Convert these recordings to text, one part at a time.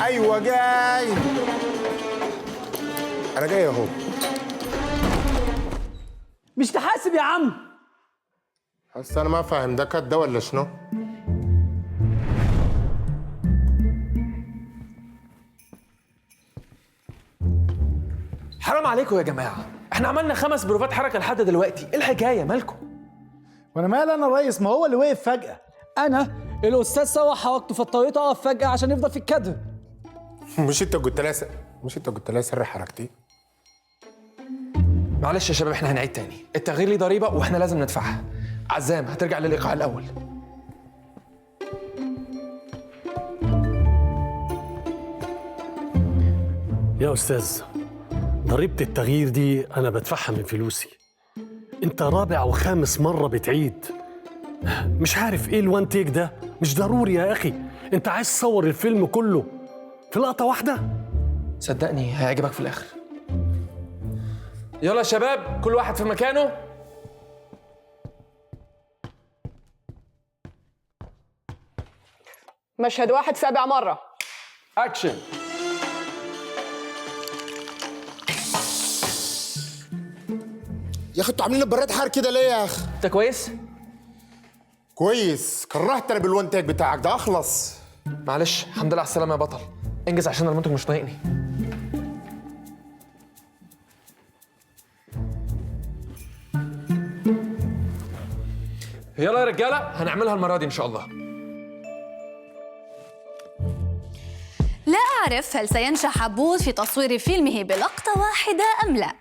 ايوه جاي. انا جاي اهو. مش تحاسب يا عم؟ بس انا ما فاهم ده كات ده ولا شنو؟ حرام عليكم يا جماعه، احنا عملنا 5 بروفات حركه لحد دلوقتي، ايه الحكايه مالكم؟ وانا مال انا الريس، ما هو اللي وقف فجأة. انا الاستاذ سوى حركته في الطريق اقف فجأة عشان يفضل في الكادر. مش انت قلت لها سر حركتي؟ معلش يا شباب، احنا هنعيد تاني، التغيير ليه ضريبه واحنا لازم ندفعها. عزام هترجع للايقاع الاول. يا أستاذ، ضريبة التغيير دي أنا بدفعها من فلوسي. أنت رابع أو خامس مرة بتعيد. مش عارف إيه الوان تيك ده، مش ضروري يا أخي. أنت عايز تصور الفيلم كله في لقطة واحدة؟ صدقني هيعجبك في الآخر. يلا يا شباب، كل واحد في مكانه. مشهد 1 7 مرة. أكشن. يا اخي انتوا عاملين براد حار كده ليه يا اخي؟ أنت كويس؟ كويس، كرهتني بالوان تيك بتاعك ده، اخلص. معلش، الحمد لله على السلامة يا بطل. انجز عشان المنتج مش طايقني. يلا يا رجالة، هنعملها المرة دي إن شاء الله. لا أعرف هل سينجح عبود في تصوير فيلمه بلقطة واحدة أم لا،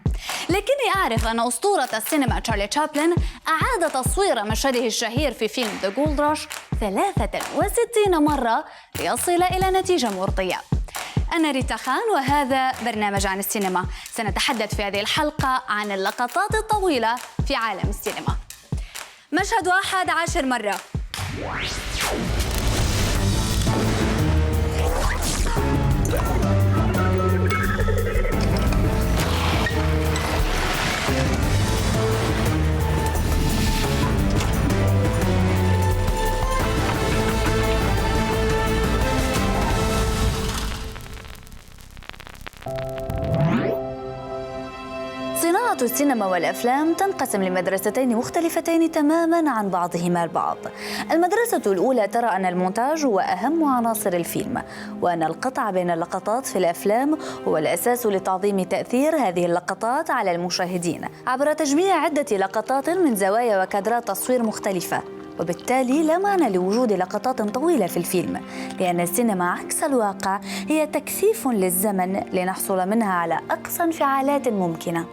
لكني أعرف أن أسطورة السينما تشارلي تشابلن أعاد تصوير مشهده الشهير في فيلم ذا جولد راش 63 مرة ليصل إلى نتيجة مرضية. أنا ريتا خان وهذا برنامج عن السينما. سنتحدث في هذه الحلقة عن اللقطات الطويلة في عالم السينما. مشهد 1 10 مرة. صناعة السينما والأفلام تنقسم لمدرستين مختلفتين تماماً عن بعضهما البعض. المدرسة الأولى ترى أن المونتاج هو أهم عناصر الفيلم، وأن القطع بين اللقطات في الأفلام هو الأساس لتعظيم تأثير هذه اللقطات على المشاهدين عبر تجميع عدة لقطات من زوايا وكادرات تصوير مختلفة. وبالتالي لا معنى لوجود لقطات طويلة في الفيلم، لأن السينما عكس الواقع هي تكثيف للزمن لنحصل منها على أقصى انفعالات ممكنة.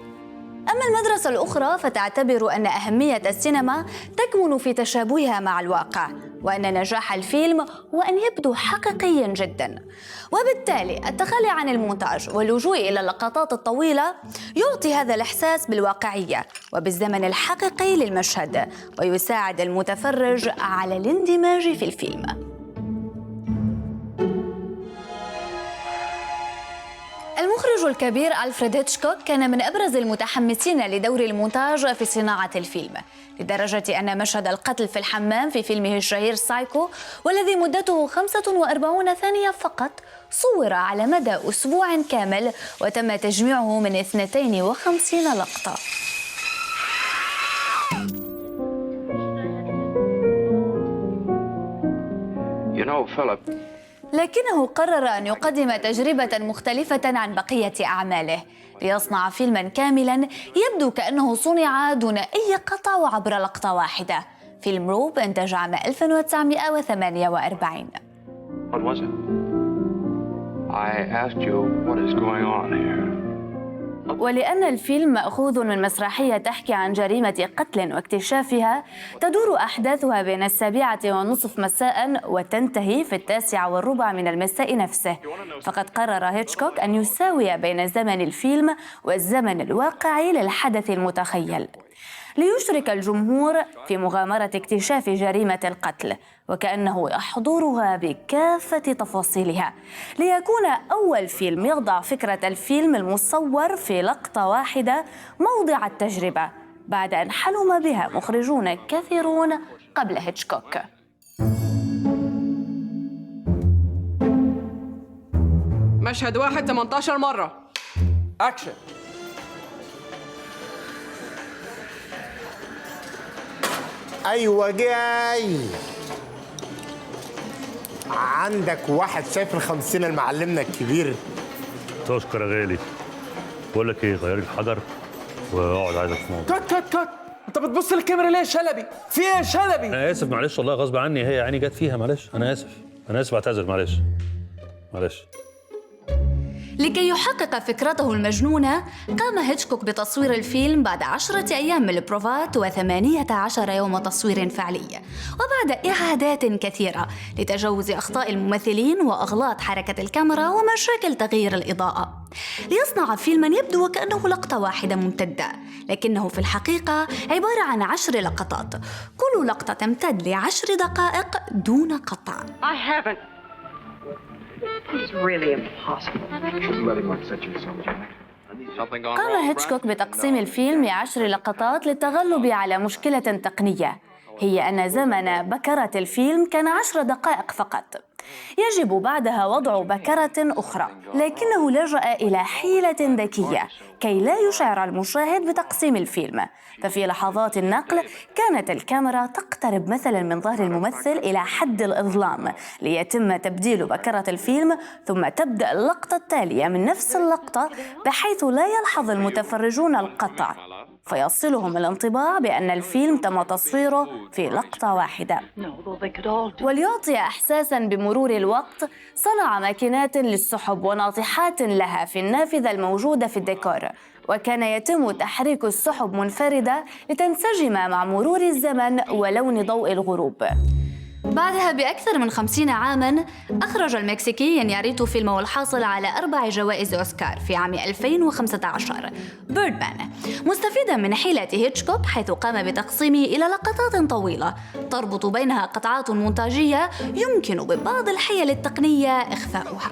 أما المدرسة الأخرى فتعتبر أن أهمية السينما تكمن في تشابهها مع الواقع، وأن نجاح الفيلم هو أن يبدو حقيقياً جداً. وبالتالي التخلي عن المونتاج واللجوء إلى اللقطات الطويلة يعطي هذا الإحساس بالواقعية وبالزمن الحقيقي للمشهد، ويساعد المتفرج على الاندماج في الفيلم. المخرج الكبير ألفريد هيتشكوك كان من أبرز المتحمسين لدور المونتاج في صناعة الفيلم، لدرجة أن مشهد القتل في الحمام في فيلمه الشهير سايكو، والذي مدته 45 ثانية فقط، صور على مدى أسبوع كامل وتم تجميعه من 52 لقطة. لكنه قرر أن يقدم تجربة مختلفة عن بقية أعماله، ليصنع فيلماً كاملاً يبدو كأنه صنع دون أي قطع وعبر لقطة واحدة. فيلم روب انتج عام 1948. What was it? I asked you what is going on here. ولأن الفيلم مأخوذ من مسرحية تحكي عن جريمة قتل واكتشافها، تدور أحداثها بين 7:30 مساء وتنتهي في 9:15 من المساء نفسه. فقد قرر هيتشكوك أن يساوي بين زمن الفيلم والزمن الواقعي للحدث المتخيل، ليشرك الجمهور في مغامرة اكتشاف جريمة القتل وكأنه يحضرها بكافة تفاصيلها، ليكون أول فيلم يضع فكرة الفيلم المصور في لقطة واحدة موضع التجربة، بعد أن حلم بها مخرجون كثيرون قبل هيتشكوك. مشهد واحد 18 مرة. اكشن. ايوه جاي. عندك 1-0 المعلمنا الكبير. تشكر يا غالي. بقول لك ايه، غير الحجر واقعد عايزك في موضوع. كات. انت بتبص للكاميرا ليه يا شلبي؟ في ايه يا شلبي؟ انا اسف معلش والله غصب عني، هي عيني جت فيها معلش. انا اسف اعتذر معلش. لكي يحقق فكرته المجنونة قام هيتشكوك بتصوير الفيلم بعد 10 أيام من البروفات و18 يوم تصوير فعلي، وبعد إعادات كثيرة لتجاوز أخطاء الممثلين وأغلاط حركة الكاميرا ومشاكل تغيير الإضاءة، ليصنع فيلما يبدو وكأنه لقطة واحدة ممتدة، لكنه في الحقيقة عبارة عن 10 لقطات، كل لقطة تمتد ل10 دقائق دون قطع. I haven't. It's really impossible. قام هيتشكوك بتقسيم الفيلم ل10 لقطات للتغلب على مشكلة تقنية، هي أن زمن بكرة الفيلم كان 10 دقائق فقط، يجب بعدها وضع بكرة أخرى، لكنه لجأ إلى حيلة ذكية كي لا يشعر المشاهد بتقسيم الفيلم، ففي لحظات النقل كانت الكاميرا تقترب مثلا من ظهر الممثل إلى حد الإظلام ليتم تبديل بكرة الفيلم، ثم تبدأ اللقطة التالية من نفس اللقطة بحيث لا يلحظ المتفرجون القطع، فيصلهم الانطباع بأن الفيلم تم تصويره في لقطة واحدة. وليعطي إحساساً بمرور الوقت صنع ماكينات للسحب وناطحات لها في النافذة الموجودة في الديكور، وكان يتم تحريك السحب منفردة لتنسجم مع مرور الزمن ولون ضوء الغروب. بعدها بأكثر من 50 عاماً أخرج المكسيكي إنياريتو فيلمه الحاصل على 4 جوائز أوسكار في عام 2015 بيردمان، مستفيداً من حيلة هيتشكوك حيث قام بتقسيمه إلى لقطات طويلة تربط بينها قطعات مونتاجية يمكن ببعض الحيل التقنية إخفاؤها.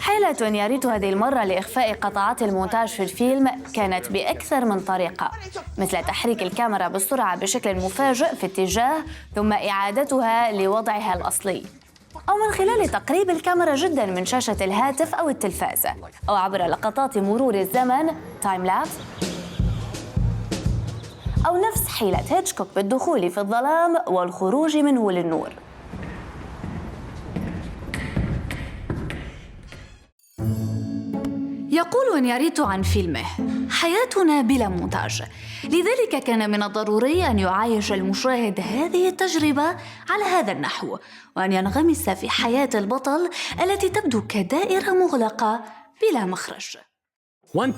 حيلة إنياريتو هذه المرة لإخفاء قطعات المونتاج في الفيلم كانت بأكثر من طريقة، مثل تحريك الكاميرا بسرعة بشكل مفاجئ في اتجاه ثم إعادتها لوضعها الأصلي، أو من خلال تقريب الكاميرا جداً من شاشة الهاتف أو التلفاز، أو عبر لقطات مرور الزمن تايم لابس، أو نفس حيلة هيتشكوك بالدخول في الظلام والخروج منه للنور. يقول إنياريتو عن فيلمه: حياتنا بلا مونتاج، لذلك كان من الضروري أن يعايش المشاهد هذه التجربة على هذا النحو، وأن ينغمس في حياة البطل التي تبدو كدائرة مغلقة بلا مخرج. وان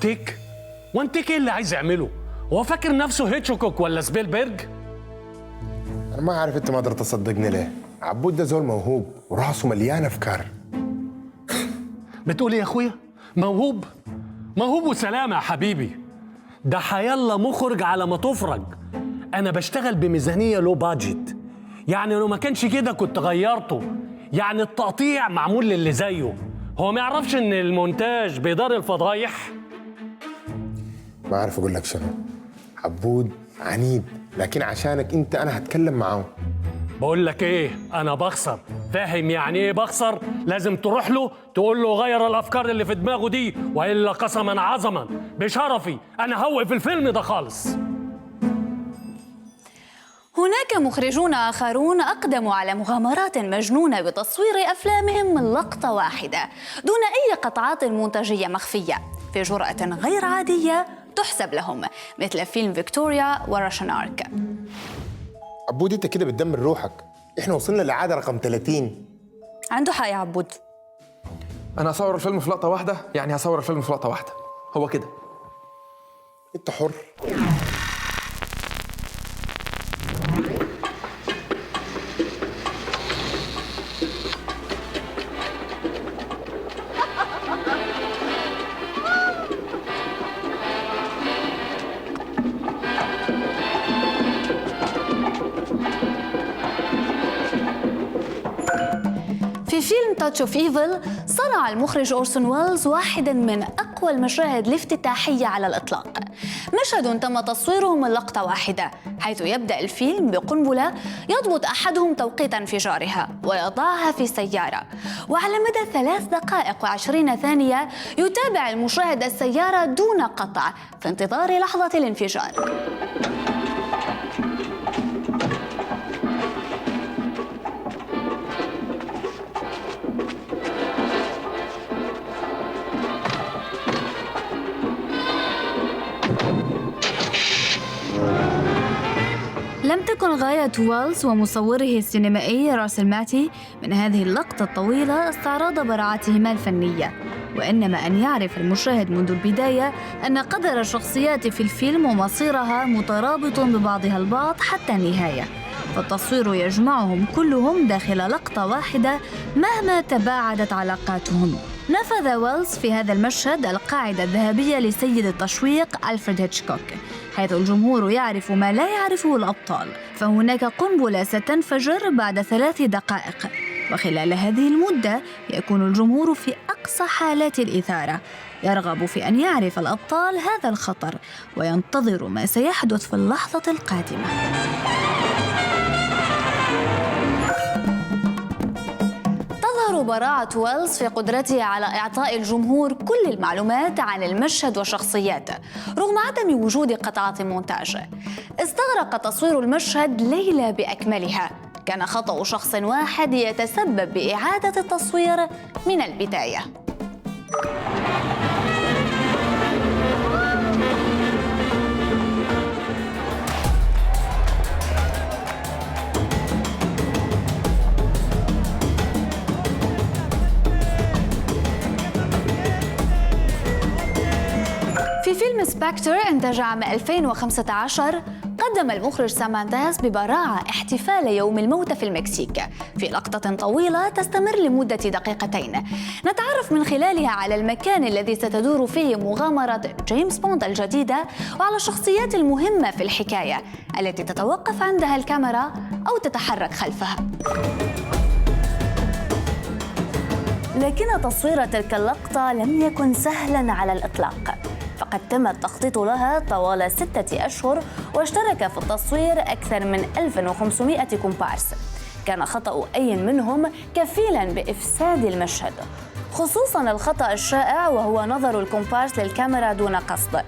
تيك ايه اللي عايز يعمله؟ هو فاكر نفسه هيتشكوك ولا سبيلبرج؟ انا ما عارف انت ما قدرت تصدقني ليه. عبود ده زول موهوب وراسه مليان افكار. بتقول ايه يا اخويا؟ موهوب وسلامة يا حبيبي، ده حيالله مخرج على ما تفرج. انا بشتغل بميزانية لو باجت، يعني لو ما كانش كده كنت غيرته، يعني التقطيع معمول للي زيه. هو ما يعرفش ان المونتاج بيدار الفضايح؟ ما عارف اقول لك شنو. عبود عنيد، لكن عشانك انت انا هتكلم معاه. بقول لك ايه، انا بخسر، فاهم يعني ايه بخسر؟ لازم تروح له تقول له غير الافكار اللي في دماغه دي، والا قسما عظما بشرفي انا هوقف الفيلم ده خالص. هناك مخرجون آخرون أقدموا على مغامرات مجنونة بتصوير أفلامهم من لقطة واحدة دون أي قطعات مونتاجية مخفية في جرأة غير عادية تحسب لهم، مثل فيلم فيكتوريا وراشن آرك. عبود انت كده بتدمر روحك، احنا وصلنا لعادة رقم 30. عنده حق يا عبود. انا هصور الفيلم في لقطه واحده، يعني هصور الفيلم في لقطه واحده، هو كده. انت حر. في فيلم تاتش اوف ايفل صنع المخرج أورسون ويلز واحدا من أقوى أقوى المشاهد الافتتاحية على الإطلاق. مشهد تم تصويره من لقطة واحدة، حيث يبدأ الفيلم بقنبلة يضبط أحدهم توقيت انفجارها ويضعها في سيارة، وعلى مدى 3 دقائق و20 ثانية يتابع المشاهد السيارة دون قطع في انتظار لحظة الانفجار. لم تكن غاية ويلز ومصوره السينمائي راسل ماتي من هذه اللقطة الطويلة استعراض براعتهما الفنية، وإنما أن يعرف المشاهد منذ البداية أن قدر الشخصيات في الفيلم ومصيرها مترابط ببعضها البعض حتى النهاية، فالتصوير يجمعهم كلهم داخل لقطة واحدة مهما تباعدت علاقاتهم. نفذ ويلز في هذا المشهد القاعدة الذهبية لسيد التشويق ألفريد هيتشكوك، حيث الجمهور يعرف ما لا يعرفه الأبطال، فهناك قنبلة ستنفجر بعد 3 دقائق، وخلال هذه المدة يكون الجمهور في أقصى حالات الإثارة، يرغب في أن يعرف الأبطال هذا الخطر وينتظر ما سيحدث في اللحظة القادمة. تظهر براعة ويلز في قدرته على إعطاء الجمهور كل المعلومات عن المشهد وشخصياته رغم عدم وجود قطعات مونتاج. استغرق تصوير المشهد ليلة بأكملها، كان خطأ شخص واحد يتسبب بإعادة التصوير من البداية. في فيلم سبكتر إنتاج عام 2015 قدم المخرج سام مانديز ببراعة احتفال يوم الموتى في المكسيك في لقطة طويلة تستمر لمدة 2 دقيقتين، نتعرف من خلالها على المكان الذي ستدور فيه مغامرة جيمس بوند الجديدة وعلى الشخصيات المهمة في الحكاية التي تتوقف عندها الكاميرا أو تتحرك خلفها. لكن تصوير تلك اللقطة لم يكن سهلاً على الإطلاق، فقد تم التخطيط لها طوال 6 أشهر، واشترك في التصوير أكثر من 1500 كومبارس. كان خطأ أي منهم كفيلاً بإفساد المشهد، خصوصاً الخطأ الشائع وهو نظر الكومبارس للكاميرا دون قصد.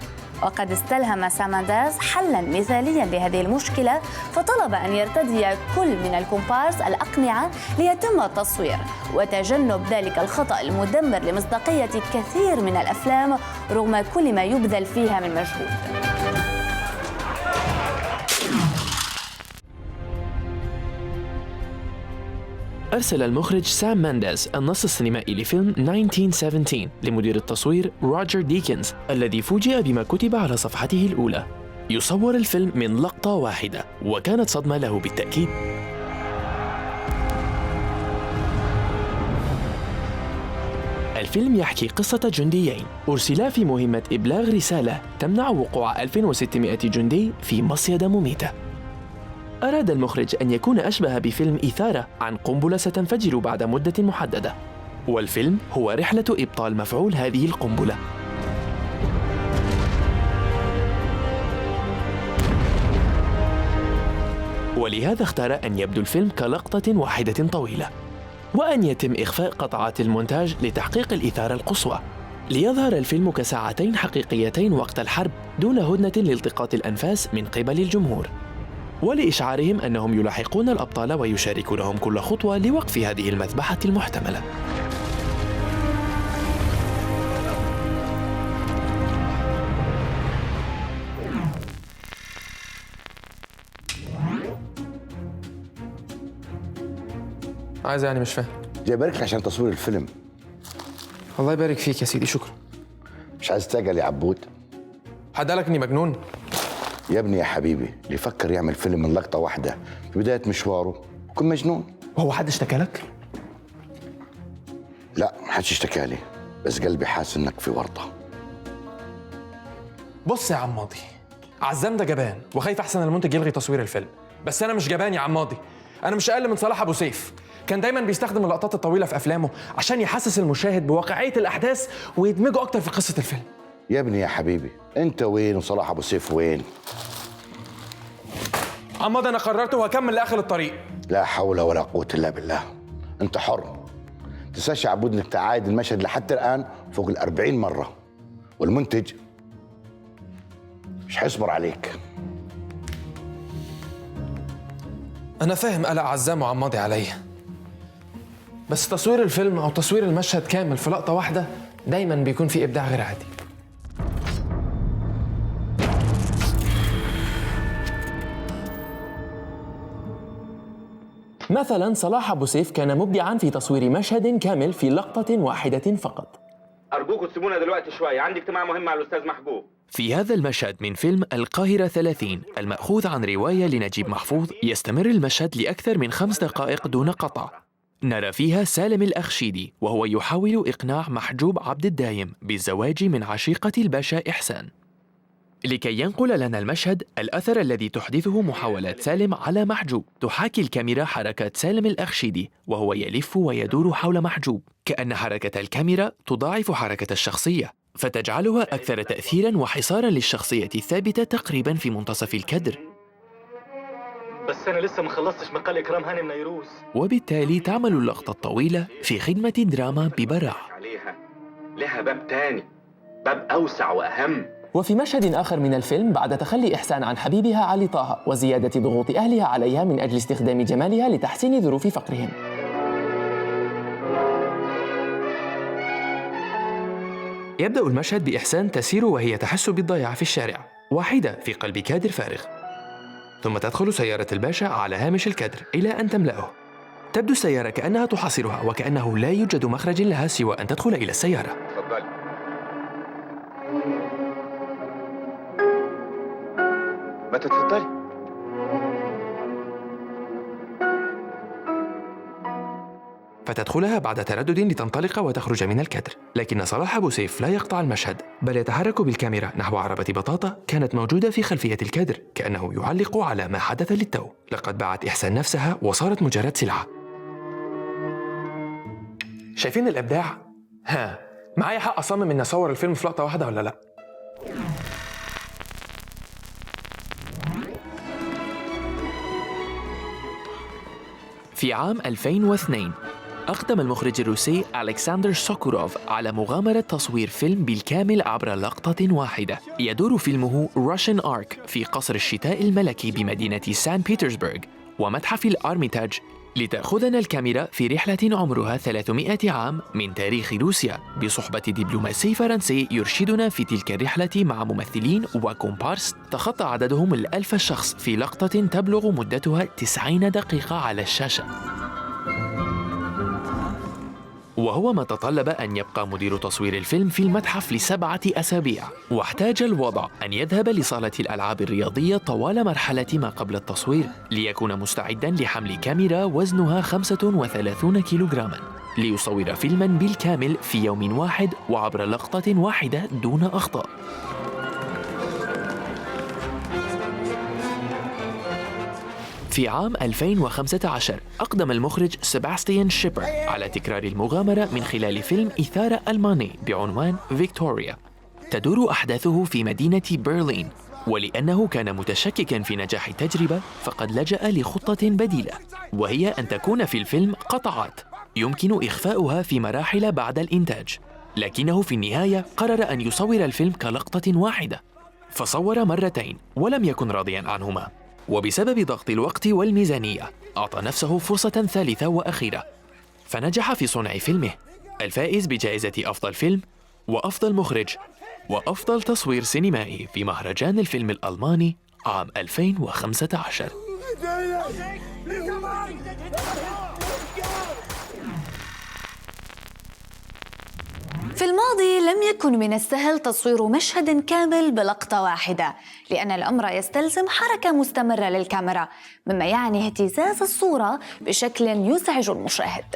وقد استلهم سام مانديز حلاً مثالياً لهذه المشكلة، فطلب أن يرتدي كل من الكومبارس الأقنعة ليتم التصوير، وتجنب ذلك الخطأ المدمر لمصداقية كثير من الأفلام رغم كل ما يبذل فيها من مجهود. أرسل المخرج سام مانديز النص السينمائي لفيلم 1917 لمدير التصوير روجر ديكنز، الذي فوجئ بما كتب على صفحته الأولى: يصور الفيلم من لقطة واحدة، وكانت صدمة له بالتأكيد. الفيلم يحكي قصة جنديين أرسلا في مهمة إبلاغ رسالة تمنع وقوع 1600 جندي في مصيدة مميتة. أراد المخرج أن يكون أشبه بفيلم إثارة عن قنبلة ستنفجر بعد مدة محددة، والفيلم هو رحلة إبطال مفعول هذه القنبلة. ولهذا اختار أن يبدو الفيلم كلقطة واحدة طويلة، وأن يتم إخفاء قطعات المونتاج لتحقيق الإثارة القصوى، ليظهر الفيلم كساعتين حقيقيتين وقت الحرب دون هدنة لالتقاط الأنفاس من قبل الجمهور، ولإشعارهم أنهم يلاحقون الأبطال ويشاركونهم كل خطوة لوقف هذه المذبحة المحتملة. عايز يعني مش فاهم. جايبك عشان تصوير الفيلم. الله يبارك فيك يا سيدي، شكرا. مش عايز تعجل يا عبود؟ حد قالك اني مجنون؟ يا ابني يا حبيبي، اللي يفكر يعمل فيلم من لقطة واحدة في بداية مشواره يكون مجنون. وهو حد اشتكى لك؟ لا، محدش اشتكى لي، بس قلبي حاسس انك في ورطة. بص يا عماضي، عزام ده جبان وخايف احسن المنتج يلغي تصوير الفيلم، بس انا مش جبان يا عماضي، انا مش اقل من صلاح ابو سيف. كان دايما بيستخدم اللقطات الطويلة في أفلامه عشان يحسس المشاهد بواقعية الأحداث ويدمجه أكتر في قصة الفيلم. يا ابني يا حبيبي، انت وين وصلاح ابو سيف وين؟ عماد أنا قررت وهكمل لآخر الطريق. لا حول ولا قوة الا بالله. انت حر. تنساش يا عبود انك تعايد المشهد لحتى الان فوق ال40 مرة، والمنتج مش هيصبر عليك. أنا فاهم قلق عزام وعماضي عليا، بس تصوير الفيلم أو تصوير المشهد كامل في لقطة واحدة دايما بيكون فيه إبداع غير عادي. مثلا صلاح أبو سيف كان مبدعا في تصوير مشهد كامل في لقطة واحدة فقط. أرجوكوا تسيبونا دلوقتي شوية، عندي اجتماع مهم مع الأستاذ محبوب. في هذا المشهد من فيلم القاهرة 30 المأخوذ عن رواية لنجيب محفوظ، يستمر المشهد لأكثر من 5 دقائق دون قطع. نرى فيها سالم الأخشيدي وهو يحاول إقناع محجوب عبد الدايم بالزواج من عشيقة الباشا إحسان. لكي ينقل لنا المشهد الأثر الذي تحدثه محاولات سالم على محجوب، تحاكي الكاميرا حركات سالم الأخشيدي وهو يلف ويدور حول محجوب، كأن حركة الكاميرا تضاعف حركة الشخصية، فتجعلها أكثر تأثيراً وحصاراً للشخصية الثابتة تقريباً في منتصف الكدر. بس أنا لسه ما خلصتش مقال إكرام هاني النيروز. وبالتالي تعمل اللقطة الطويلة في خدمة الدراما ببراعة. لها باب تاني، باب أوسع وأهم. وفي مشهد آخر من الفيلم، بعد تخلي إحسان عن حبيبها علي طه وزيادة ضغوط أهلها عليها من أجل استخدام جمالها لتحسين ظروف فقرهم، يبدأ المشهد بإحسان تسير وهي تحس بالضياع في الشارع، واحدة في قلب كادر فارغ، ثم تدخل سيارة الباشا على هامش الكادر إلى أن تملأه. تبدو السيارة كأنها تحاصرها وكأنه لا يوجد مخرج لها سوى أن تدخل إلى السيارة. تفضلي. ما تتفضلي. فتدخلها بعد تردد لتنطلق وتخرج من الكادر، لكن صلاح أبو سيف لا يقطع المشهد، بل يتحرك بالكاميرا نحو عربة بطاطا كانت موجودة في خلفية الكادر، كأنه يعلق على ما حدث للتو. لقد باعت إحسان نفسها وصارت مجرد سلعة. شايفين الإبداع؟ ها، معايا حق أصمم إني أصور الفيلم في لقطة واحدة ولا لأ؟ في عام 2002 أقدم المخرج الروسي ألكسندر سوكوروف على مغامرة تصوير فيلم بالكامل عبر لقطة واحدة. يدور فيلمه روشن آرك في قصر الشتاء الملكي بمدينة سان بيترسبرغ ومتحف الأرميتاج، لتأخذنا الكاميرا في رحلة عمرها 300 عام من تاريخ روسيا بصحبة دبلوماسي فرنسي يرشدنا في تلك الرحلة مع ممثلين وكومبارس تخطى عددهم 1000 شخص في لقطة تبلغ مدتها 90 دقيقة على الشاشة. وهو ما تطلب أن يبقى مدير تصوير الفيلم في المتحف ل7 أسابيع، واحتاج الوضع أن يذهب لصالة الألعاب الرياضية طوال مرحلة ما قبل التصوير ليكون مستعداً لحمل كاميرا وزنها 35 كيلوغراما ليصور فيلماً بالكامل في يوم واحد وعبر لقطة واحدة دون أخطاء. في عام 2015 أقدم المخرج سيباستيان شيبر على تكرار المغامرة من خلال فيلم إثارة ألماني بعنوان فيكتوريا. تدور أحداثه في مدينة برلين، ولأنه كان متشككاً في نجاح التجربة فقد لجأ لخطة بديلة، وهي أن تكون في الفيلم قطعات يمكن إخفاؤها في مراحل بعد الإنتاج، لكنه في النهاية قرر أن يصور الفيلم كلقطة واحدة، فصور مرتين ولم يكن راضياً عنهما، وبسبب ضغط الوقت والميزانية أعطى نفسه فرصة ثالثة وأخيرة، فنجح في صنع فيلمه الفائز بجائزة أفضل فيلم وأفضل مخرج وأفضل تصوير سينمائي في مهرجان الفيلم الألماني عام 2015. في الماضي لم يكن من السهل تصوير مشهد كامل بلقطة واحدة، لأن الأمر يستلزم حركة مستمرة للكاميرا، مما يعني اهتزاز الصورة بشكل يزعج المشاهد.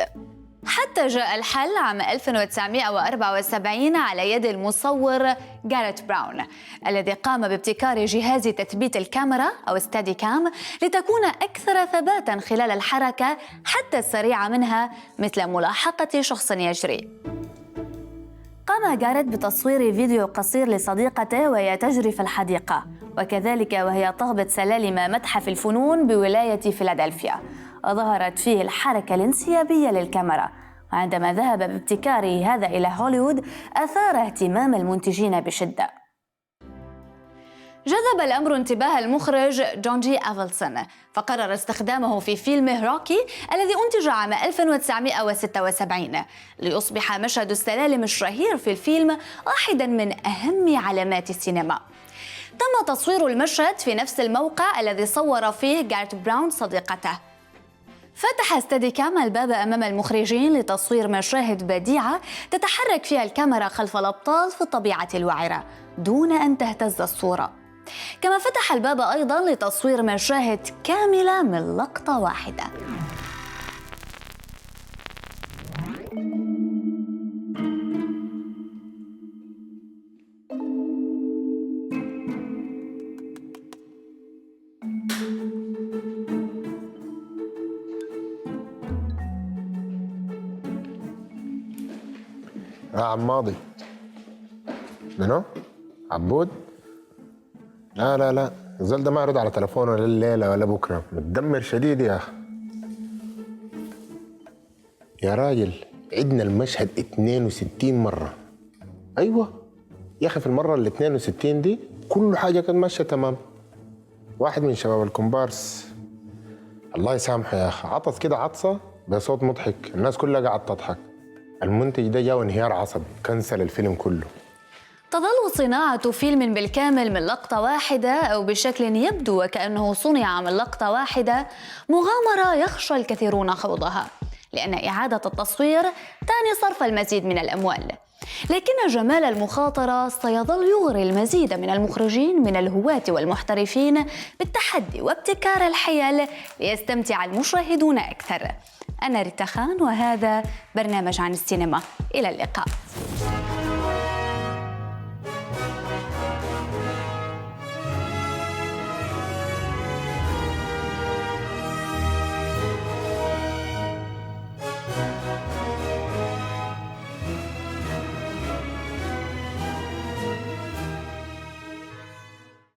حتى جاء الحل عام 1974 على يد المصور غاريت براون الذي قام بابتكار جهاز تثبيت الكاميرا أو ستادي كام لتكون أكثر ثباتا خلال الحركة حتى السريعة منها، مثل ملاحقة شخص يجري. قام غاريت بتصوير فيديو قصير لصديقته وهي تجري في الحديقة، وكذلك وهي تهبط سلالم متحف الفنون بولاية فيلادلفيا، وظهرت فيه الحركة الانسيابية للكاميرا. وعندما ذهب بابتكاره هذا إلى هوليوود أثار اهتمام المنتجين بشدة. جذب الأمر انتباه المخرج جون جي أفلسون، فقرر استخدامه في فيلمه روكي الذي أنتج عام 1976 ليصبح مشهد السلالم الشهير في الفيلم واحداً من أهم علامات السينما. تم تصوير المشهد في نفس الموقع الذي صور فيه غاريت براون صديقته. فتح ستادي كام الباب أمام المخرجين لتصوير مشاهد بديعة تتحرك فيها الكاميرا خلف الأبطال في الطبيعة الوعرة دون أن تهتز الصورة. كما فتح الباب أيضاً لتصوير مشاهد كاملة من لقطة واحدة. عم ماضي. منو؟ عبود؟ لا الزول ده ما يرد على تلفونه لا الليلة ولا بكرة، متدمر شديد يا أخي. يا راجل عدنا المشهد 62 مرة. أيوة يا أخي، في المرة ال 62 دي كل حاجة كانت ماشية تمام. واحد من شباب الكومبارس الله يسامحه يا أخي عطس كده عطسة بصوت مضحك، الناس كلها قاعدة تضحك. المنتج ده جاء انهيار عصبي، كنسل الفيلم كله. تظل صناعة فيلم بالكامل من لقطة واحدة أو بشكل يبدو وكأنه صنع من لقطة واحدة مغامرة يخشى الكثيرون خوضها، لأن إعادة التصوير تعني صرف المزيد من الأموال. لكن جمال المخاطرة سيظل يغري المزيد من المخرجين من الهواة والمحترفين بالتحدي وابتكار الحيل ليستمتع المشاهدون أكثر. أنا ريتا خان وهذا برنامج عن السينما. إلى اللقاء.